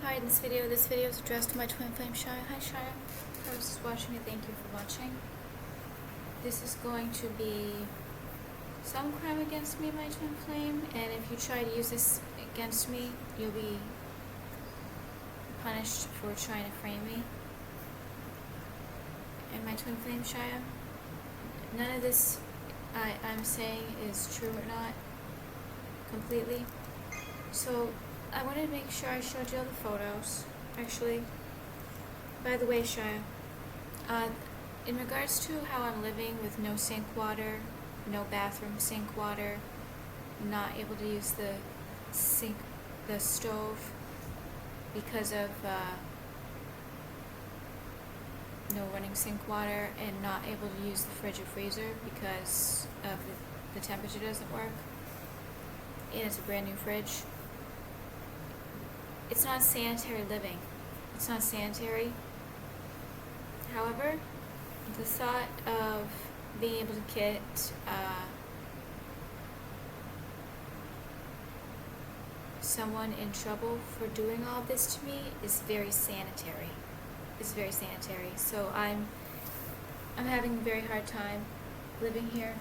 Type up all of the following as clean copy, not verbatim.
Hi, in this video is addressed to my twin flame Shia. Hi Shia, I was just watching it, thank you for watching. This is going to be some crime against me, my twin flame, and if you try to use this against me, you'll be punished for trying to frame me. And my twin flame Shia, none of this I'm saying is true or not, completely. So I wanted to make sure I showed you all the photos. Actually, by the way, Shia, in regards to how I'm living with no sink water, no bathroom sink water, not able to use the stove because of no running sink water, and not able to use the fridge or freezer because of the temperature doesn't work, and it's a brand new fridge. It's not sanitary living. It's not sanitary. However, the thought of being able to get someone in trouble for doing all this to me is very sanitary. It's very sanitary. So I'm having a very hard time living here.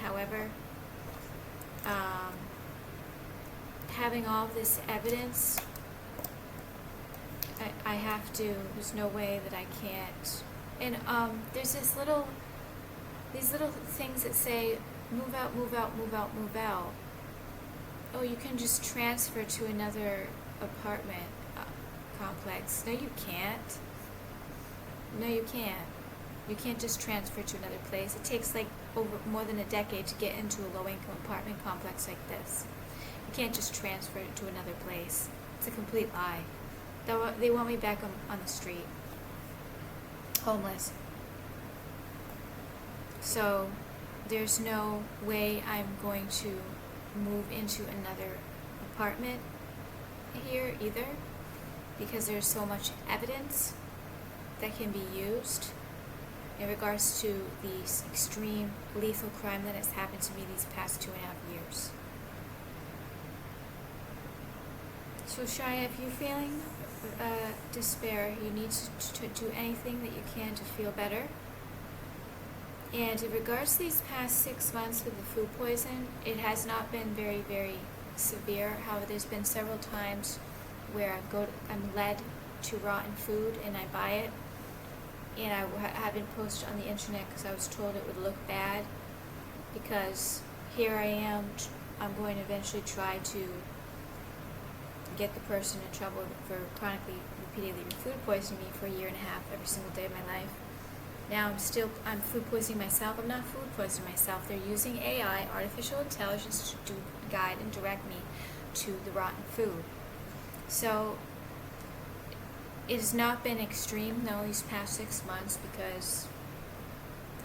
However, having all this evidence, I have to, there's no way that I can't. And there's these little things that say, move out, move out, move out, move out. Oh, you can just transfer to another apartment complex. No, you can't. No, you can't. You can't just transfer to another place. It takes like more than a decade to get into a low-income apartment complex like this. You can't just transfer it to another place. It's a complete lie. They want me back on the street, homeless. So there's no way I'm going to move into another apartment here either, because there's so much evidence that can be used in regards to the extreme lethal crime that has happened to me these past 2.5 years. So Shia, if you're feeling despair, you need to do anything that you can to feel better. And in regards to these past 6 months with the food poison, it has not been very, very severe. However, there's been several times where I'm led to rotten food and I buy it, and I haven't posted on the internet because I was told it would look bad, because here I am, I'm going to eventually try to get the person in trouble for chronically, repeatedly food poisoning me for 1.5 years every single day of my life. Now I'm food poisoning myself. I'm not food poisoning myself. They're using AI, artificial intelligence, to guide and direct me to the rotten food. So it has not been extreme, no, these past 6 months, because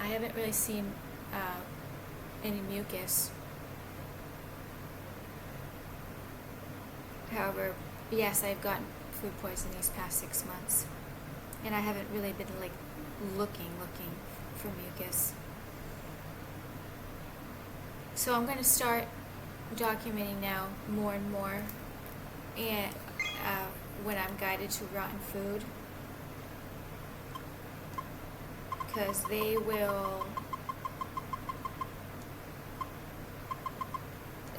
I haven't really seen any mucus. However, yes, I've gotten food poisoning these past 6 months, and I haven't really been like looking for mucus. So I'm going to start documenting now more and more, and when I'm guided to rotten food, because they will,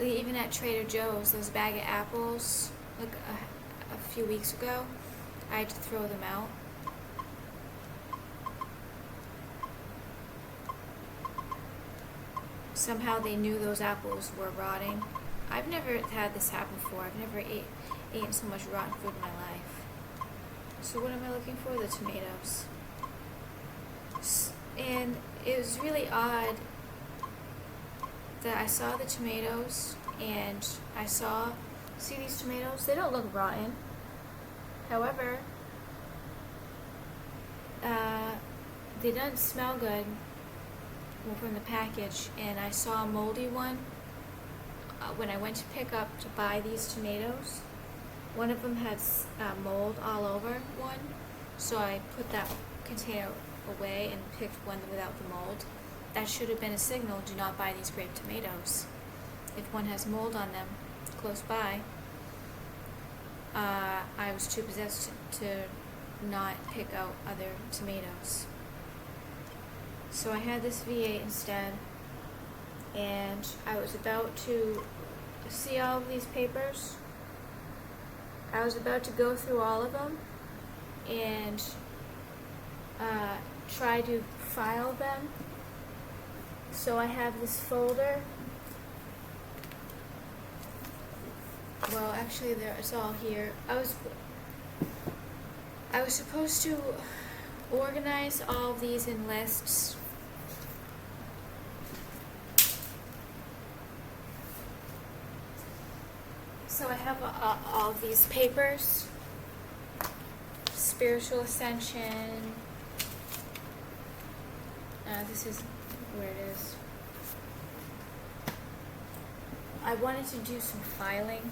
even at Trader Joe's, those bag of apples, like a few weeks ago, I had to throw them out. Somehow they knew those apples were rotting. I've never had this happen before. I've never eaten so much rotten food in my life. So what am I looking for? The tomatoes. And it was really odd that I saw the tomatoes, and see these tomatoes? They don't look rotten. However, they don't smell good from the package, and I saw a moldy one when I went to pick up to buy these tomatoes. One of them had mold all over one, so I put that container away and picked one without the mold. That should have been a signal: do not buy these grape tomatoes if one has mold on them close by. I was too possessed to not pick out other tomatoes. So I had this V8 instead, and I was about to see all of these papers. I was about to go through all of them and try to file them. So I have this folder. Well, actually, it's all here. I was supposed to organize all of these in lists. So I have all of these papers. Spiritual ascension. This is where it is. I wanted to do some filing.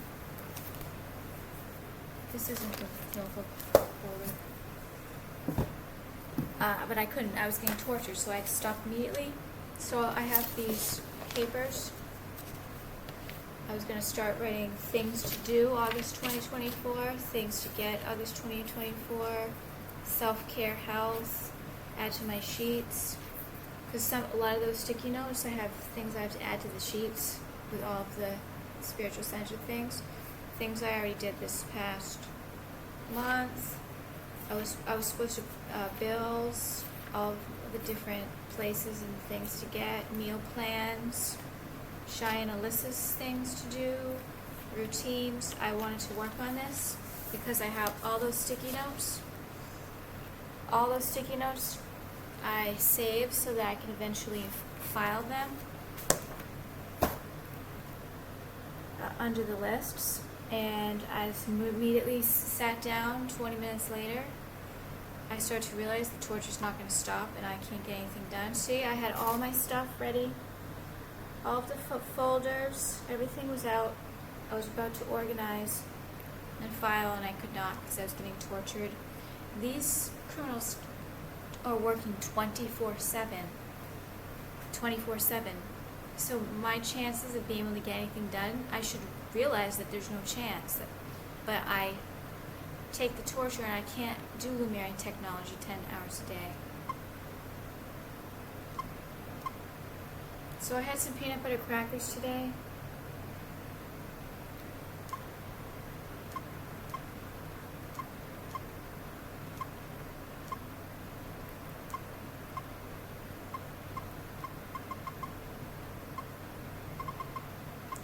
This isn't the notebook folder. But I couldn't. I was getting tortured, so I stopped immediately. So I have these papers. I was going to start writing things to do August 2024, things to get August 2024, self-care, health, add to my sheets. Because a lot of those sticky notes, I have things I have to add to the sheets with all of the spiritual ascension things. Things I already did this past month. I was supposed to bills, all of the different places and things to get, meal plans, Shy and Alyssa's things to do, routines. I wanted to work on this because I have all those sticky notes. All those sticky notes I save so that I can eventually file them under the lists. And I immediately sat down. 20 minutes later, I started to realize the torture's not going to stop and I can't get anything done. See, I had all my stuff ready. All of the folders, everything was out. I was about to organize and file, and I could not because I was getting tortured. These criminals are working 24/7. 24/7. So my chances of being able to get anything done, I should realize that there's no chance. But I take the torture and I can't do Lumerian technology 10 hours a day. So I had some peanut butter crackers today.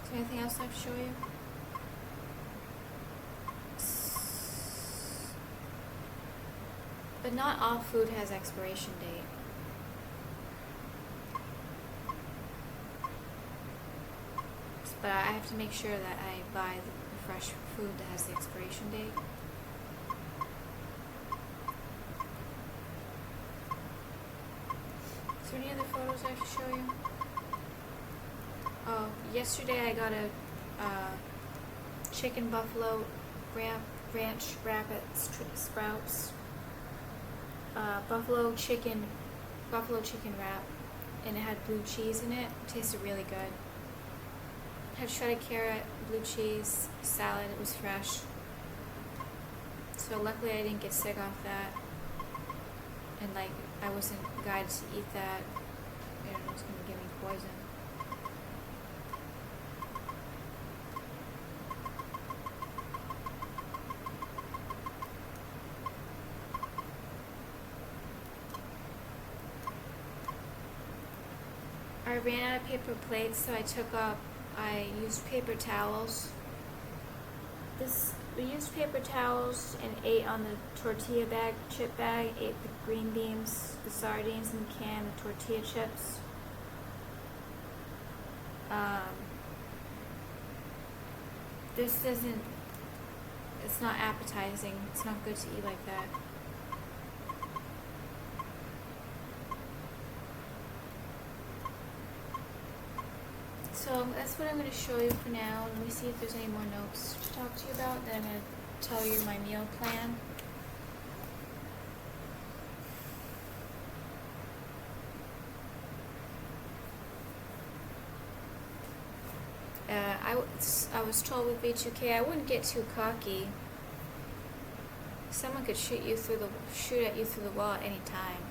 Is there anything else I have to show you? But not all food has expiration date. But I have to make sure that I buy the fresh food that has the expiration date. Is there any other photos I have to show you? Oh, yesterday I got a chicken buffalo ranch rabbit sprouts. Buffalo chicken wrap, and it had blue cheese in it. It tasted really good. Had shredded carrot, blue cheese, salad. It was fresh. So luckily I didn't get sick off that. And I wasn't guided to eat that. I don't know, it was going to give me poison. I ran out of paper plates, so I used paper towels. We used paper towels and ate on the tortilla bag, chip bag, ate the green beans, the sardines in the can, the tortilla chips. It's not appetizing. It's not good to eat like that. So that's what I'm going to show you for now. Let me see if there's any more notes to talk to you about. Then I'm going to tell you my meal plan. I was told with B2K I wouldn't get too cocky. someone could shoot at you through the wall at any time.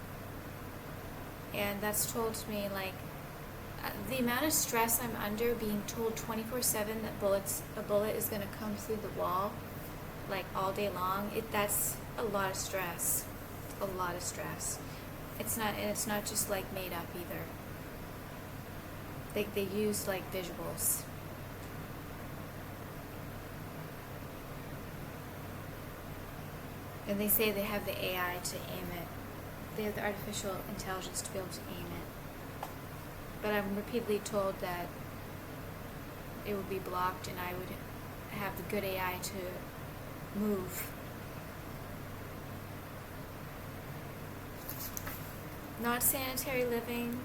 And that's told to me, like, the amount of stress I'm under, being told 24/7 that a bullet is going to come through the wall, like, all day long. That's a lot of stress. A lot of stress. It's not just like made up either. They use like visuals. And they say they have the AI to aim it. They have the artificial intelligence to be able to aim it. But I'm repeatedly told that it would be blocked and I would have the good AI to move. Not sanitary living.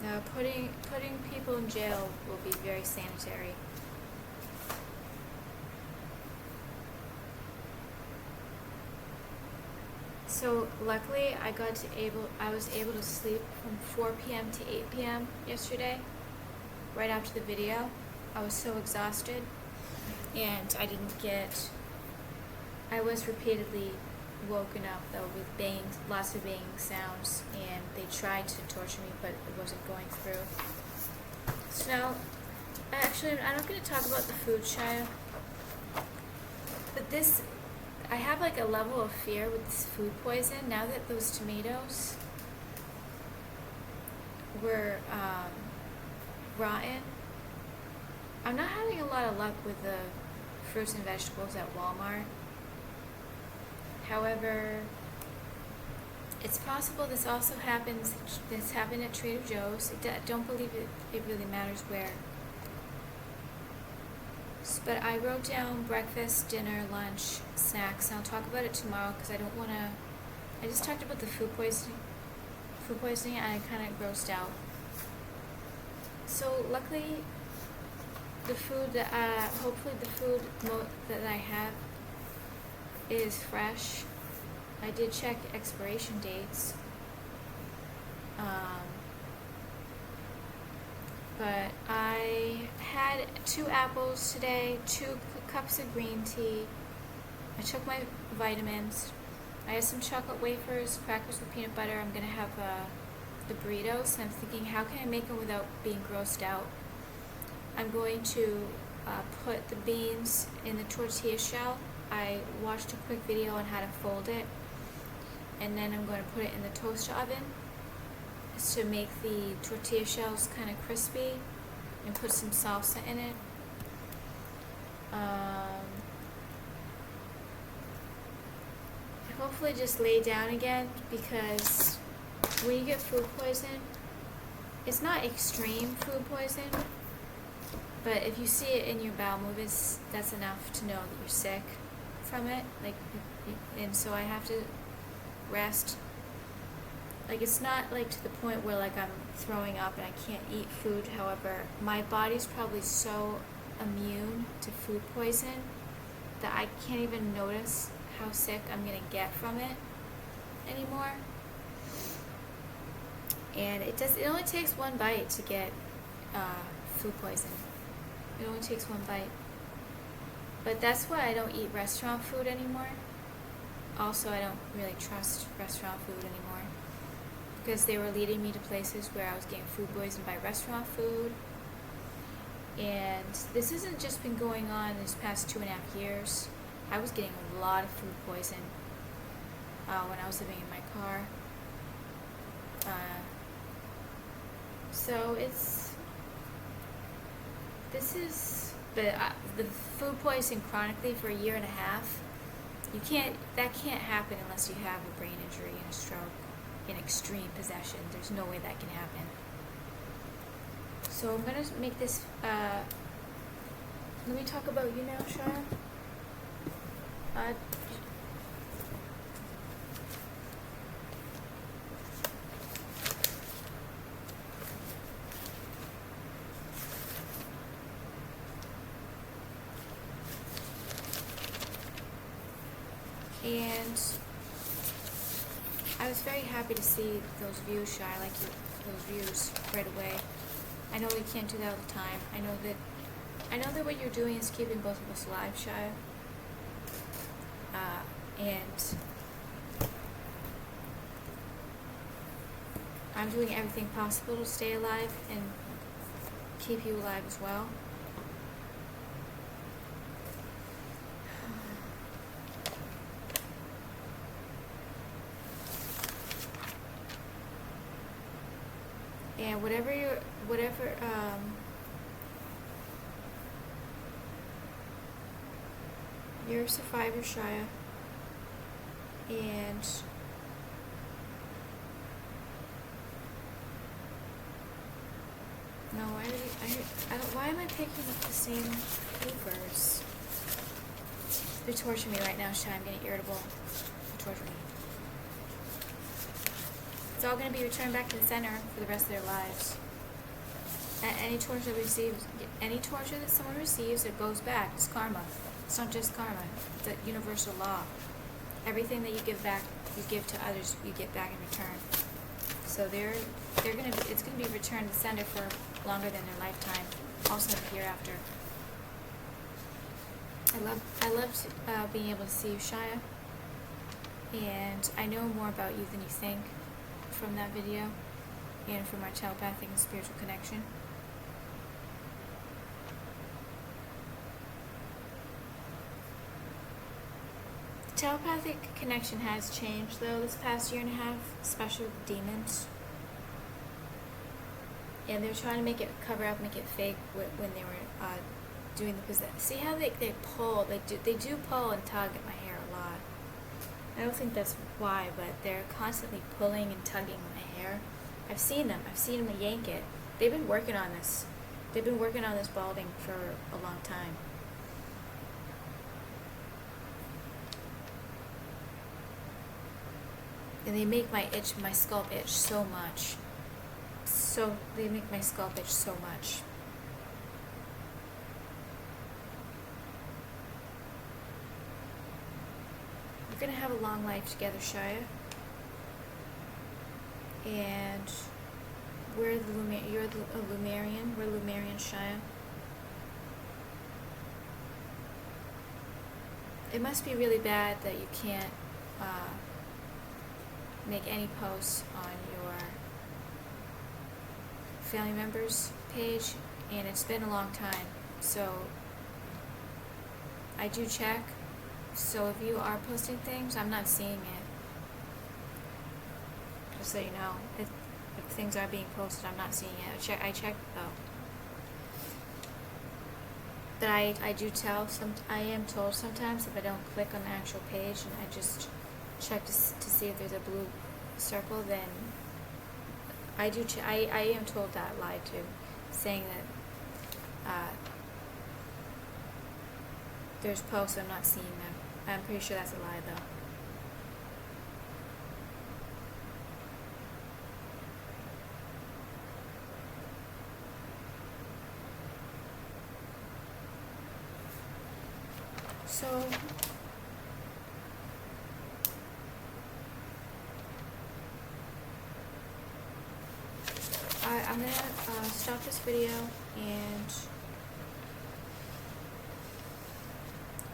No, putting people in jail will be very sanitary. So luckily I was able to sleep from 4 p.m. to 8 p.m. yesterday, right after the video. I was so exhausted, and I was repeatedly woken up though with lots of banging sounds, and they tried to torture me, but it wasn't going through. So now, actually, I'm not going to talk about the food, Shia, but I have like a level of fear with this food poison now that those tomatoes were rotten. I'm not having a lot of luck with the fruits and vegetables at Walmart. However, it's possible this happened at Trader Joe's. I don't believe it really matters where. But I wrote down breakfast, dinner, lunch, snacks, and I'll talk about it tomorrow because I don't want to. I just talked about the food poisoning, and I kind of grossed out. So luckily, hopefully the food that I have is fresh. I did check expiration dates. But I had 2 apples today, 2 cups of green tea. I took my vitamins. I had some chocolate wafers, crackers with peanut butter. I'm going to have the burritos. And I'm thinking, how can I make them without being grossed out? I'm going to put the beans in the tortilla shell. I watched a quick video on how to fold it. And then I'm going to put it in the toaster oven to make the tortilla shells kind of crispy, and put some salsa in it. Hopefully just lay down again, because when you get food poison, it's not extreme food poison, but if you see it in your bowel movements, that's enough to know that you're sick from it. And so I have to rest. Like, it's not like to the point where like I'm throwing up and I can't eat food. However, my body's probably so immune to food poison that I can't even notice how sick I'm gonna get from it anymore. And it only takes one bite to get food poison. It only takes one bite. But that's why I don't eat restaurant food anymore. Also, I don't really trust restaurant food anymore, because they were leading me to places where I was getting food poisoned by restaurant food. And this hasn't just been going on this past 2.5 years. I was getting a lot of food poison when I was living in my car. So the food poisoning chronically for 1.5 years, that can't happen unless you have a brain injury and a stroke in extreme possession. There's no way that can happen. So I'm going to make this, let me talk about you now, Shia. And I was very happy to see those views, Shia. I like those views right away. I know we can't do that all the time. I know that I know that what you're doing is keeping both of us alive, Shia. And I'm doing everything possible to stay alive and keep you alive as well. And whatever you're a survivor, Shia, and no, why am I picking up the same papers? They're torturing me right now, Shia. I'm getting irritable. They're torturing me. It's all going to be returned back to the center for the rest of their lives. Any torture that someone receives, it goes back. It's karma. It's not just karma. It's a universal law. Everything that you give back, you give to others, you get back in return. So it's gonna be returned to the sender for longer than their lifetime, also in the hereafter. I loved being able to see you, Shia, and I know more about you than you think from that video and from our telepathic and spiritual connection. The telepathic connection has changed though this past year and a half, especially with demons. And they're trying to make it cover up, make it fake when they were doing the possession. See how they pull, they do pull and tug at my hair a lot. I don't think that's why, but they're constantly pulling and tugging my hair. I've seen them yank it. They've been working on this. They've been working on this balding for a long time. And they make my scalp itch so much. They make my scalp itch so much. We're gonna have a long life together, Shia. And you're a Lumerian. We're Lumerian, Shia. It must be really bad that you can't make any posts on your family members page, and it's been a long time, so I do check. So if you are posting things, I'm not seeing it, just so you know. If things are being posted, I'm not seeing it. I check though. But I do tell I am told sometimes if I don't click on the actual page and I just check to see if there's a blue circle, then I am told that lie too, saying that there's posts, I'm not seeing them. I'm pretty sure that's a lie though. So I'm gonna stop this video, and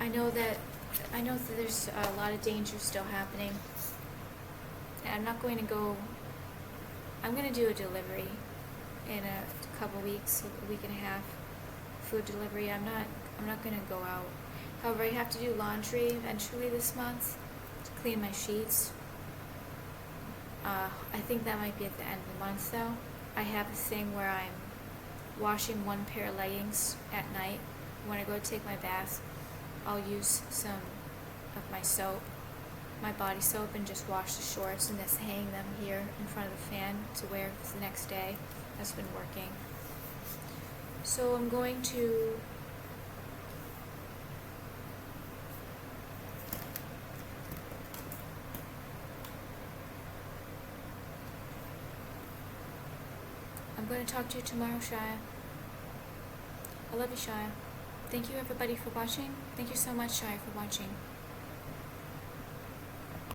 I know that there's a lot of danger still happening, and I'm not going to go. I'm going to do a delivery in a couple weeks, a week and a half, food delivery. I'm not going to go out. However, I have to do laundry eventually this month to clean my sheets. I think that might be at the end of the month though. I have a thing where I'm washing one pair of leggings at night. When I go to take my bath, I'll use some of my soap, my body soap, and just wash the shorts and just hang them here in front of the fan to wear for the next day. That's been working. So I'm going to talk to you tomorrow, Shia. I love you, Shia. Thank you everybody for watching. Thank you so much, Shia, for watching.